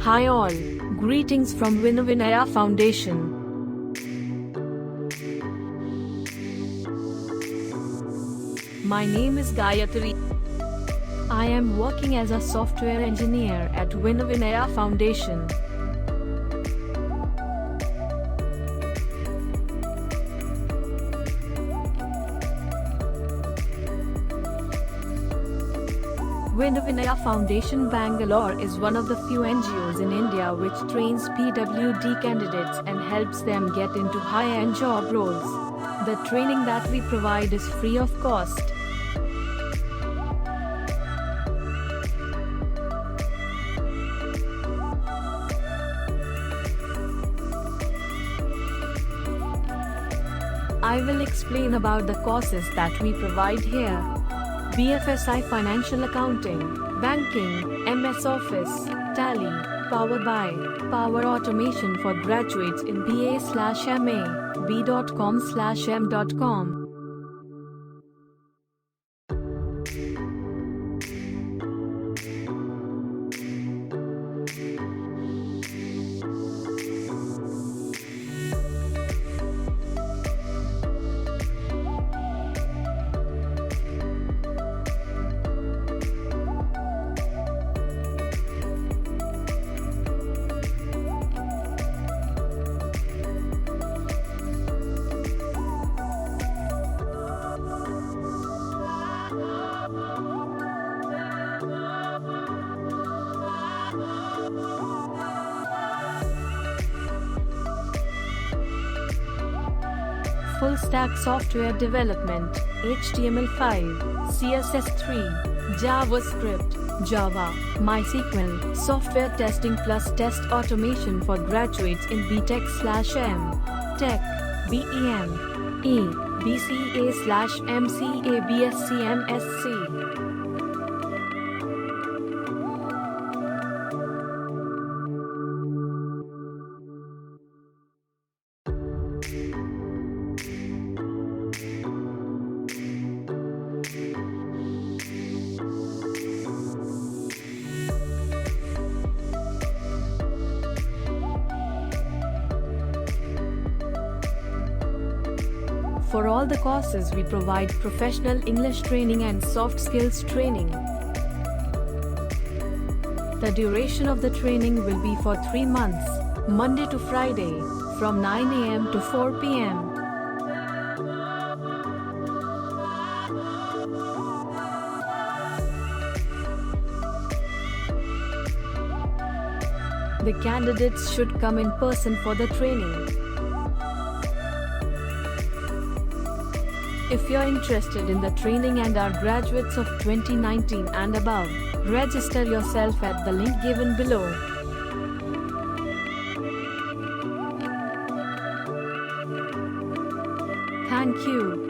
Hi all, greetings from WinVinaya Foundation. My name is Gayatri. I am working as a software engineer at WinVinaya Foundation. WinVinaya Foundation Bangalore is one of the few NGOs in India which trains PWD candidates and helps them get into high-end job roles. The training that we provide is free of cost. I will explain about the courses that we provide here. BFSI Financial Accounting, Banking, MS Office, Tally, PowerBI, Power Automation for graduates in BA/MA, B.com/M.com. Full stack software development, HTML5, CSS3, JavaScript, Java, MySQL, software testing plus test automation for graduates in B.Tech/M, Tech, BEM, E, BCA/MCA, BSc, MSc. For all the courses we provide professional English training and soft skills training. The duration of the training will be for 3 months, Monday to Friday, from 9 a.m. to 4 p.m. The candidates should come in person for the training. If you're interested in the training and are graduates of 2019 and above, register yourself at the link given below. Thank you.